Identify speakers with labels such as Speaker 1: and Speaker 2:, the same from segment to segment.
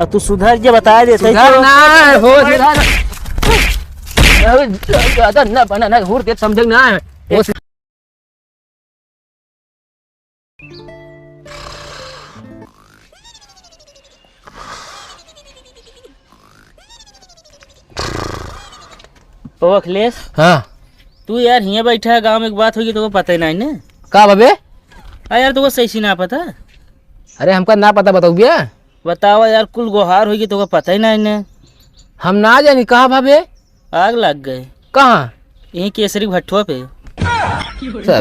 Speaker 1: अब तू सुधर जे बता दे
Speaker 2: ज्यादा ना बना ना हुर के समझ ना है
Speaker 1: ओ अखिलेश।
Speaker 2: हाँ
Speaker 1: तू यार यहाँ बैठा है, गांव में एक बात होगी तो पता ही नहीं ना
Speaker 2: का बबे?
Speaker 1: यार तो सही सी ना पता।
Speaker 2: अरे हमका ना पता बताओ भैया।
Speaker 1: बतावा यार, कुल गुहार होगी तो पता ही नहीं ना।
Speaker 2: हम ना जानी कहा भाभी।
Speaker 1: आग लग गए
Speaker 2: कहाँ?
Speaker 1: यही केसरी भट्टुआ पे।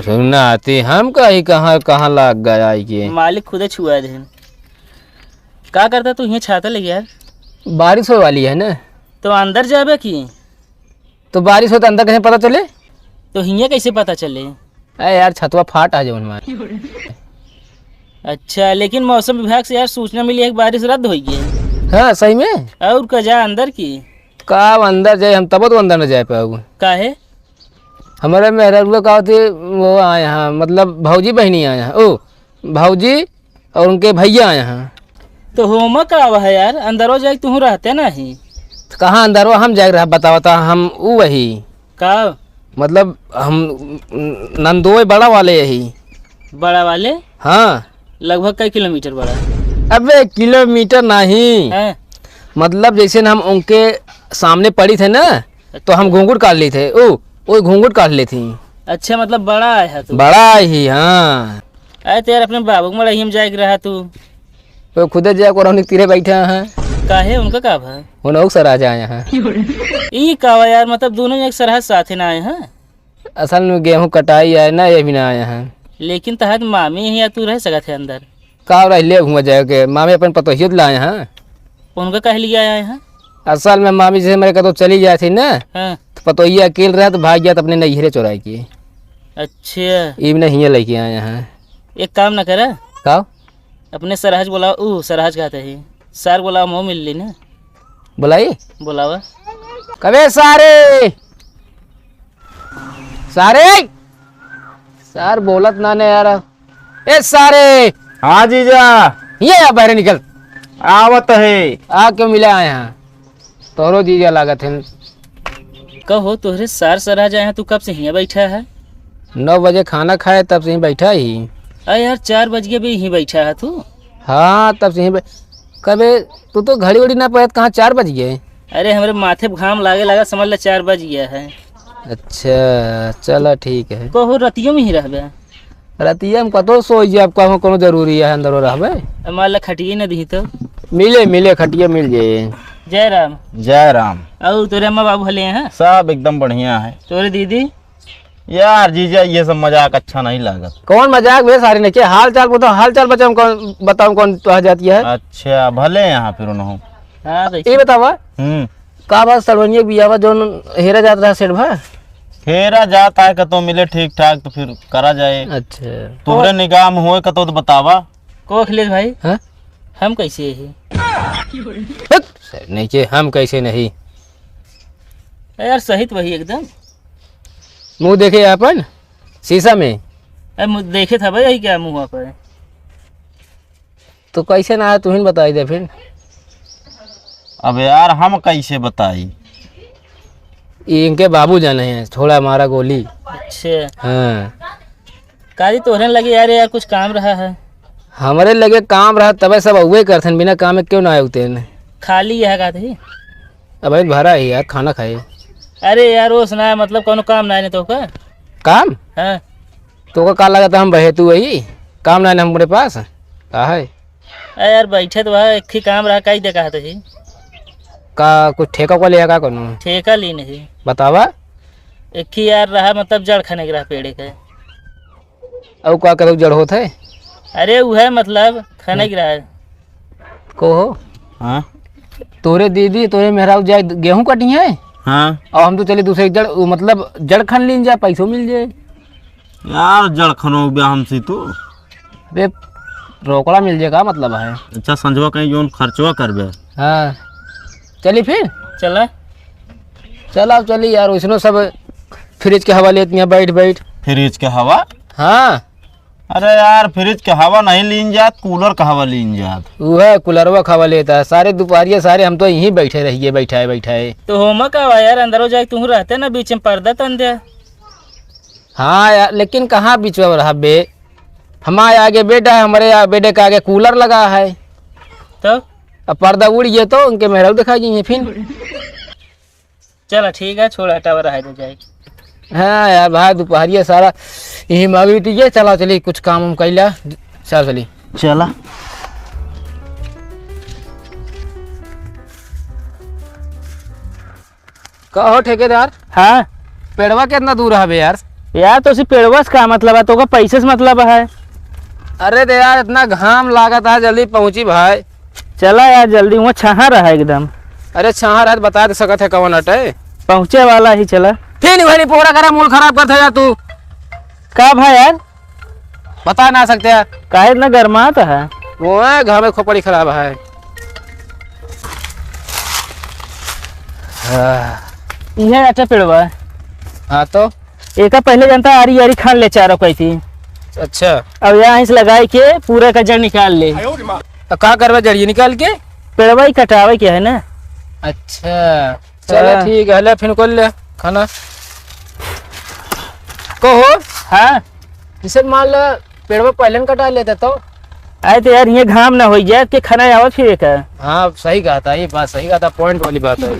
Speaker 2: सुनना आती हम कहीं कहाँ कहाँ लग गया ये।
Speaker 1: मालिक खुदे छुआ दे। क्या करता तू यहाँ छाता ले यार?
Speaker 2: बारिश होने वाली है ना,
Speaker 1: तो अंदर जाबे की?
Speaker 2: तो बारिश हो तो अंदर कैसे पता चले?
Speaker 1: तो हिया कैसे पता चले?
Speaker 2: अरे यार छतवा फाट आ जाओ हमारे।
Speaker 1: अच्छा, लेकिन मौसम विभाग से यार सूचना मिली है कि बारिश रद्द हो गई।
Speaker 2: हाँ सही में?
Speaker 1: और कजा अंदर की
Speaker 2: का अंदर जाए हम तब तो अंदर न जाए पाओ।
Speaker 1: काहे?
Speaker 2: हमारे मेहरा का होती वो आए यहाँ, मतलब भौजी बहनी आए यहाँ। ओ भौजी और उनके भैया आए यहाँ।
Speaker 1: तो होमा का है यार, अंदर हो जाए तू रहते ना ही।
Speaker 2: कहाँ अंदर हो हम जाए रहा बतावता हम वो वही
Speaker 1: का
Speaker 2: मतलब हम नंदोई बड़ा वाले यही।
Speaker 1: बड़ा वाले?
Speaker 2: हाँ।
Speaker 1: लगभग कई किलोमीटर बड़ा?
Speaker 2: अबे किलोमीटर नहीं
Speaker 1: है?
Speaker 2: मतलब जैसे ना हम उनके सामने पड़ी थे ना तो हम घूंघट काट ली थे। ओ घूंघट काट ली थी।
Speaker 1: अच्छा, मतलब बड़ा है तू?
Speaker 2: बड़ा ही हाँ।
Speaker 1: अरे तो यार अपने बाबू में रही जाए रहा तू
Speaker 2: तो खुदे जाए को तीरे बैठे हैं।
Speaker 1: काहे उनका का भा?
Speaker 2: उन्होंने सर आ जाए यहाँ।
Speaker 1: ई का यार, मतलब दोनों एक सरहद साथे ना आए हैं।
Speaker 2: असल में गेहूं कटाई आए ना, ये भी ना आए हैं।
Speaker 1: लेकिन तहत मामी ही या तू रह सका थे अंदर?
Speaker 2: का रह ले घूम जाए के मामी अपन पतोहियो लाए हैं।
Speaker 1: उनका कह लिया आए हैं?
Speaker 2: असल में मामी जैसे मेरे कतो चली जाए थी ना
Speaker 1: हाँ।
Speaker 2: तो पतोहिया अकेले रहा तो भाग गया तो अपने नैहरे चुराई की।
Speaker 1: अच्छा,
Speaker 2: ई नहीं लेके आए हैं।
Speaker 1: एक काम ना करा,
Speaker 2: का
Speaker 1: अपने सरहज बुलाओ। सरहज कहते हैं सर, बुलाओ मुँह मिल ली ना।
Speaker 2: बुलाई
Speaker 1: बुलावा
Speaker 2: कबे सारे सारे सर बोलत ना ने यार। ए सारे।
Speaker 3: हाँ जीजा।
Speaker 2: ये बाहर निकल।
Speaker 3: आवत है।
Speaker 2: आ क्यों मिला आए यहाँ? तोरो जीजा लागत है।
Speaker 1: कहो तोहरे सार सरहज आए हैं, तू कब से यहाँ बैठा है?
Speaker 2: 9 बजे खाना खाए तब से ही बैठा ही।
Speaker 1: अरे यार 4 बज गए भी यहीं बैठा है तू?
Speaker 2: हाँ तब से ही कबे तू तो घड़ी उड़ी ना पड़त कहाँ 4 बज गए?
Speaker 1: अरे हमारे माथे पे घाम लागे लगा, समझ ले 4 बज गया है।
Speaker 2: अच्छा चलो ठीक है।
Speaker 1: कहो रतियों में ही रहबे?
Speaker 2: रतिया में कतो सो आपका कोनो जरूरी है अंदर रहबे?
Speaker 1: मान ला खटिए न दी तो
Speaker 2: मिले खटिया मिल जाए।
Speaker 1: जय राम।
Speaker 3: जय राम।
Speaker 1: और तोरे अम्मा बाबू भले हैं?
Speaker 3: सब एकदम बढ़िया है।
Speaker 1: तोरे दीदी?
Speaker 3: यार जीजा ये सब मजाक अच्छा नहीं लागत।
Speaker 2: कौन मजाक वे सारे ने के हाल चाल बताओ। हाल चाल बच्चा कौन बताओ कौन तो जाती है?
Speaker 3: अच्छा भले यहाँ फिर उन्हों।
Speaker 1: हाँ
Speaker 2: ये बतावा का बात सरवनिया बियावा जो हेरा जात रहा सेठ भा?
Speaker 3: फेरा जाता है कतो मिले ठीक ठाक तो फिर करा जाए।
Speaker 2: अच्छा
Speaker 3: तुम्हारे निगाह में हुए कतो तो बतावा।
Speaker 1: को अखिलेश भाई?
Speaker 2: हाँ?
Speaker 1: हम कैसे है?
Speaker 2: नहीं के हम कैसे नहीं
Speaker 1: यार सहित वही एकदम
Speaker 2: मुंह देखे अपन शीशा में।
Speaker 1: अरे देखे था भाई, यही क्या मुँह पर?
Speaker 2: तो कैसे ना तू ही बताई दे फिर।
Speaker 3: अब यार हम कैसे बताई?
Speaker 2: इनके बाबू जाने हैं थोड़ा मारा गोली।
Speaker 1: अच्छा
Speaker 2: हाँ
Speaker 1: काजी तोहरे लगे यार, यार कुछ काम रहा है?
Speaker 2: हमारे लगे काम रहा तबे सब अवे करते बिना काम में क्यों ना आए उते ने।
Speaker 1: खाली यह का थी?
Speaker 2: अब भरा ही यार खाना खाए।
Speaker 1: अरे यार वो सुना मतलब कोनो काम ना तो का
Speaker 2: काम?
Speaker 1: हाँ।
Speaker 2: तो का लगा था हम बहे तू वही काम ना हमारे पास का है?
Speaker 1: अरे यार बैठे तो वह एक ही काम रहा, कई देखा थी
Speaker 2: का कुछ ठेका को लिया का कोनो?
Speaker 1: ठेका ली नहीं
Speaker 2: बतावा।
Speaker 1: एक ही यार रहा, मतलब जड़ खाने के रहा पेड़ के।
Speaker 2: और का करो जड़ होता है?
Speaker 1: अरे वो है मतलब खाने के रहा
Speaker 2: को हो।
Speaker 3: हाँ
Speaker 2: तोरे दीदी तोरे मेहराब जाए गेहूं कटी है।
Speaker 3: हाँ
Speaker 2: और हम तो चले दूसरे जड़ मतलब जड़ खन लीन जाए पैसों मिल जाए।
Speaker 3: यार जड़ खनो हमसे तो
Speaker 2: अबे रोकड़ा मिल जाएगा मतलब है।
Speaker 3: अच्छा संजवा कहीं जो खर्चवा करबे।
Speaker 2: हाँ चली फिर
Speaker 1: चला
Speaker 2: चल अब चली यार उसने सब फ्रिज के हवा लेती हैं बैठ बैठ।
Speaker 3: फ्रिज के हवा?
Speaker 2: हाँ
Speaker 3: अरे यार फ्रिज के हवा नहीं लीन जात, कूलर का हवा लीन जात।
Speaker 2: वह कुलरवा खवा लेता है सारे दोपहरिया सारे हम तो यहीं बैठे रहिए बैठाए बैठाए।
Speaker 1: तो होमा का हुआ यार, अंदर हो जाए तुम रहते ना बीच में पर्दा तन दे।
Speaker 2: हाँ यार लेकिन कहाँ बीच में रहा बे, हमारे आगे बेड है, हमारे बेडे के आगे कूलर लगा है,
Speaker 1: तो
Speaker 2: अब पर्दा उड़ गया तो उनके मेहरारू दिखाई जाइए फिर।
Speaker 1: चलो ठीक है, छोड़ हटावा रहा तो जाए।
Speaker 2: हाँ यार भाई दोपहरिया सारा यहीं मांगी टीजिए, चला चली कुछ काम हम कैला चल चली।
Speaker 3: चला
Speaker 2: कहो ठेकेदार,
Speaker 1: हाँ
Speaker 2: पेड़वा कितना दूर है बे यार?
Speaker 1: यार तो सिर्फ पेड़वा से का मतलब है, तो का पैसे से मतलब है।
Speaker 2: अरे दे यार इतना घाम लागत है, जल्दी पहुंची भाई।
Speaker 1: चला यार जल्दी, वहाँ छहा रहा है एकदम।
Speaker 2: अरे छाहा रात बता दे सकत है कौन अटे,
Speaker 1: पहुँचे वाला ही चला।
Speaker 2: फिर भाई पूरा करा मूड खराब करता यार तू,
Speaker 1: का भाई यार
Speaker 2: बता ना सकते यार।
Speaker 1: काहे इतना गर्माता है?
Speaker 2: वो है घर में खोपड़ी खराब है।
Speaker 1: यह अच्छा पेड़वा है।
Speaker 2: हाँ तो
Speaker 1: एक पहले जनता आरी आरी खान ले चारों कही थी,
Speaker 2: अच्छा
Speaker 1: अब यहाँ से लगाई के पूरा का जड़ निकाल ले।
Speaker 2: तो क्या करवा जड़िए निकाल के?
Speaker 1: पेड़वा ही कटावे के है ना।
Speaker 2: अच्छा चलो
Speaker 1: हाँ।
Speaker 2: ठीक है, ले फिर खोल ले खाना कहो।
Speaker 1: हाँ
Speaker 2: जिसे मान लो पेड़वा पहले न कटा लेते तो।
Speaker 1: आए तो यार ये घाम ना हो जाए कि खाना आवत फिर का।
Speaker 2: हाँ सही कहा था, ये बात सही कहा था, पॉइंट वाली बात है।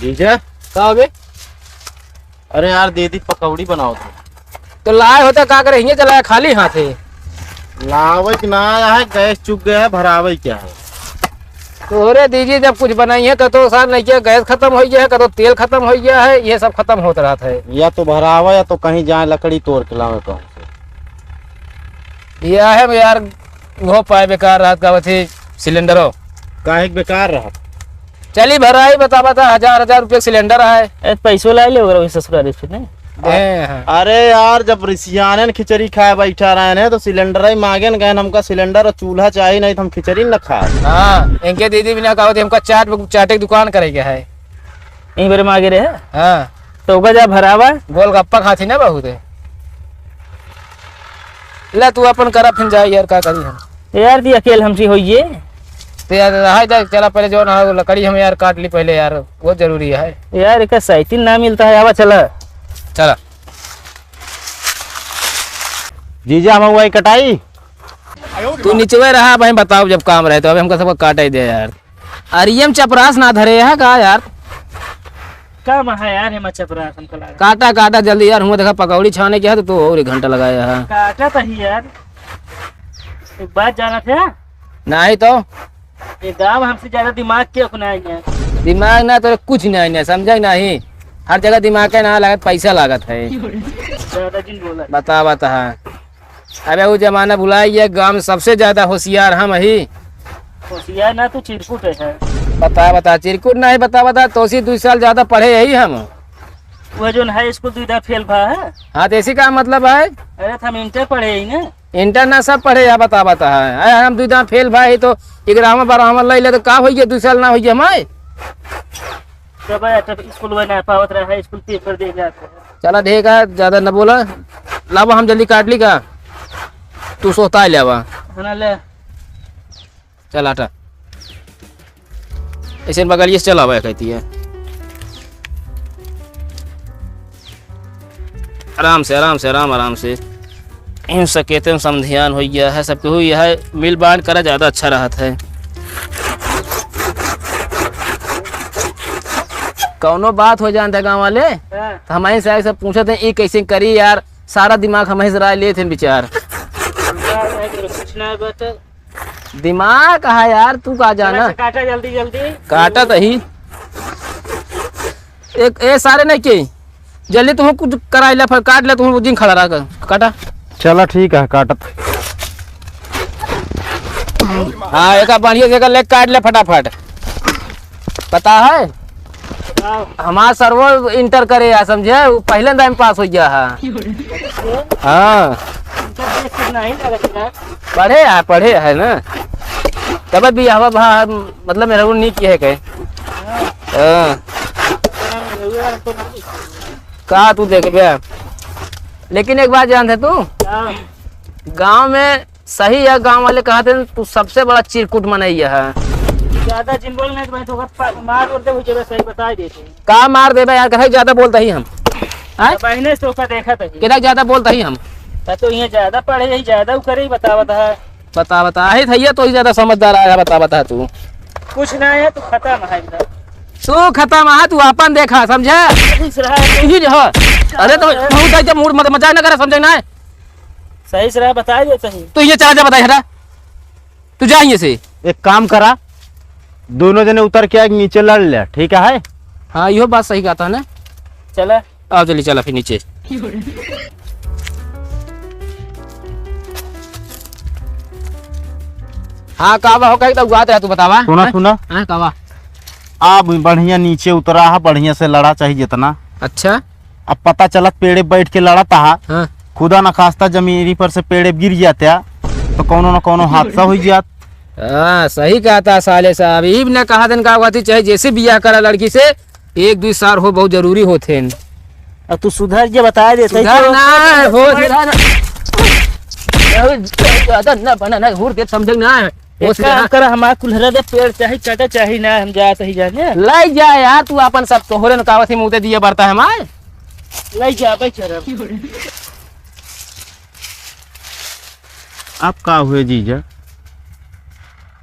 Speaker 3: जीजा
Speaker 2: कहा हो बे?
Speaker 3: अरे यार दीदी पकौड़ी बनाओ
Speaker 2: तो लाए होता क्या करे, हिंगे चलाया खाली हाथ है।
Speaker 3: लावे कि ना आया है, गैस चुक गया है, भरावे क्या है।
Speaker 2: तो रे दीजिए जब कुछ बनाई है तो सार नहीं किया, गैस खत्म हो गया है, कतो तेल खत्म हो गया है, ये सब खत्म होता रहता है।
Speaker 3: या तो भरावा या तो कहीं जाए लकड़ी तोड़ के लावे कहूँ से।
Speaker 2: यह है यार वो पाए बेकार रात का वही सिलेंडरो
Speaker 3: काहे के बेकार रहा।
Speaker 2: चली भराई बता बता 1000 रुपये सिलेंडर है।
Speaker 1: पैसों ला ले वही ससुराल से नहीं।
Speaker 3: अरे यार जब रिसियाने न खिचड़ी खाए बैठा रहे हैं तो सिलेंडर ही मांगे न गए, हमका सिलेंडर और चूल्हा चाहिए, नहीं तो हम खिचड़ी न खाए।
Speaker 2: हाँ इनके दीदी बिना कहा थी हमका चाटे की दुकान करेगा है,
Speaker 1: यहीं पर मांगे रहे।
Speaker 2: हाँ
Speaker 1: तो ओका जा भरावा
Speaker 2: गोलगप्पा खाती ना बहुत है। ले तू अपन करा फिर जाए यार, क्या करी हम
Speaker 1: यार दी अकेले हमसे होइए।
Speaker 2: तो यार रहा जाए, चला पहले जो ना लकड़ी हम यार काट ली पहले यार, वो जरूरी है
Speaker 1: यार एक साइकिल ना मिलता है, आवा चला।
Speaker 2: चला।
Speaker 3: जीजा हम वही कटाई।
Speaker 2: तू नीचे रहा भाई, बताओ जब काम रहे तो अभी हमको सबको काट ही दे यार। अरियम चपरास ना धरे है का यार,
Speaker 1: काम है यार हम चपरा हमको लगा।
Speaker 2: काटा काटा जल्दी यार, हुआ देखा पकौड़ी छाने के है तो और 1 घंटा लगाया है।
Speaker 1: काटा तो ही यार, एक बात जाना था,
Speaker 2: नहीं तो
Speaker 1: ये गाँव हमसे ज्यादा दिमाग क्यों अपनाई है?
Speaker 2: दिमाग ना तो कुछ नहीं समझा नहीं, हर जगह दिमाग का ना लागत पैसा लागत है।
Speaker 1: ज्यादा दिन बोला।
Speaker 2: बता बता अबे वो जमाना भुलाई है, गांव में सबसे ज्यादा होशियार हम ही।
Speaker 1: होशियार ना तू चिरकुट है।
Speaker 2: बता बता चिरकुट नहीं, बता बता तो 2 साल ज्यादा पढ़े यही हम।
Speaker 1: वो जो हाई स्कूल 2 बार फेल भा है।
Speaker 2: हाँ तो इसी का मतलब है,
Speaker 1: अरे हम इंटर पढ़े ही ना।
Speaker 2: इंटर ना सब पढ़े या बता बता है हम 2 दाम फेल भाई तो 11वां 12वां ले ले तो का हो गया, 2 साल ना हो गया हमारे।
Speaker 1: स्कूल में ना पावत रहा है, स्कूल पेपर दे जाते हैं।
Speaker 2: चला ठीक है, ज्यादा न बोला, लावा हम जल्दी काट ली का, तू सोता है लावा।
Speaker 1: है ना ले।
Speaker 2: चल आटा ऐसे बगल ये चला हुआ कहती है, आराम से आराम से आराम से इन सकेते में समधियान हो गया है, सबके हुई है, मिल बांट करा ज़्यादा अच्छा रहता है। कौनो बात हो जाता है गाँव वाले तो हमारे से सब पूछते हैं ये कैसे करी यार, सारा दिमाग हमारे से राय लेते हैं विचार।
Speaker 1: कुछ ना बता,
Speaker 2: दिमाग कहा यार, तू कहा जाना
Speaker 1: काटा जल्दी जल्दी।
Speaker 2: काटा तो ही एक ए सारे नहीं के जल्दी तुम कुछ करा ले, फिर काट ले, तुम दिन खड़ा रहा काटा।
Speaker 3: चला ठीक है काटत।
Speaker 2: हाँ एक बढ़िया से ले काट ले फटाफट। पता है हमारा सर्वर इंटर करे यार, समझे वो पहले टाइम पास हो गया है। हाँ पढ़े है ना, तब भी हवा मतलब मेरा नहीं किया है कहे।
Speaker 1: यार हमको नहीं दिखती।
Speaker 2: कहा तू देख बे, लेकिन एक बात जानते तू,
Speaker 1: हाँ,
Speaker 2: गांव में सही है, गांव वाले कहते हैं तू सबसे बड़ा चिरकुट मनैया है।
Speaker 1: ज्यादा जिन बोल नहीं तो मैं तो मार बोलते हुए जगह सही बता ही देते हैं।
Speaker 2: का मार देबे यार, कहीं ज्यादा बोलता ही हम हैं?
Speaker 1: बहने से ओका देखा था
Speaker 2: कितना ज्यादा बोलता ही हम।
Speaker 1: तो यहाँ ज्यादा पढ़े यही ज्यादा करे ही बतावत है।
Speaker 2: बता ही थैया तो ही ज्यादा समझदार आया। बता तू,
Speaker 1: कुछ ना है तो खत्म है एकदम।
Speaker 2: तू खत्म है, तू अपन देखा समझे।
Speaker 1: सही से रहा है,
Speaker 2: यही जो है। अरे तो बहुत जब मूड मत मजाक ना करा, समझे ना।
Speaker 1: सही से रहा बता देते ही।
Speaker 2: तू ये चला जा, बताई हटा, तू जा यहाँ से।
Speaker 3: एक काम करा, दोनों जने उतर के आगे नीचे लड़ ले, ठीक है?
Speaker 2: हाँ यो बात सही कहता है ना।
Speaker 1: चला
Speaker 2: आओ चलिए, चला फिर नीचे। हाँ कावा हो कहीं तो बात है, तू बतावा।
Speaker 3: सुना
Speaker 2: हाँ कावा।
Speaker 3: आप बढ़िया नीचे उतरा है, बढ़िया से लड़ा चाहिए जितना।
Speaker 2: अच्छा।
Speaker 3: अब पता चला पेड़े बैठ के लड़ा था,
Speaker 2: हाँ
Speaker 3: खुदा न खास्ता जमीनी पर से पेड़े गिर जाते तो कोनो न कोनो हादसा हो जात।
Speaker 2: हाँ सही कहा था साले साहब। ई ने कहा दिन का हुआ थी, चाहे जैसे बियाह करा लड़की से 1-2 साल हो बहुत जरूरी होते।
Speaker 1: अब तू सुधर जे बता देते
Speaker 2: सुधर ना हो, ज्यादा ना बना ना, हुर के समझ ना है।
Speaker 1: काम कर, हमारा कुल्हरा दे पेड़ चाहे काटा चाहे ना, हम जा सही जाने
Speaker 2: ले जा यार तू अपन सब तोहरे न कावत ही मुँह दिए बढ़ता है हमारे।
Speaker 1: ले जा भाई चरम।
Speaker 3: अब का हुए जीजा?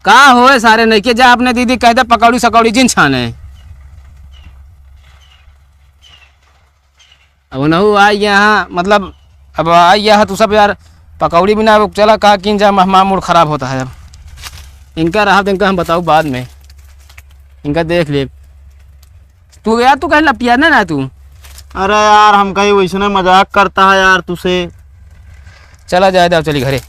Speaker 2: का होए सारे नहीं के जा अपने दीदी कहते पकौड़ी सकौड़ी जिन छाने। अब नहु आई यहाँ, मतलब अब आई यहाँ तू सब यार पकौड़ी बिना चला कहा किन जा, हमारा मूड खराब होता है। अब इनका रहा तो इनका हम बताऊँ बाद में, इनका देख ले तू यार। तू कहीं लपिया ना तू।
Speaker 3: अरे यार हम कहीं वैसे मजाक करता है यार तुझसे।
Speaker 2: चला जाए, चली घरे।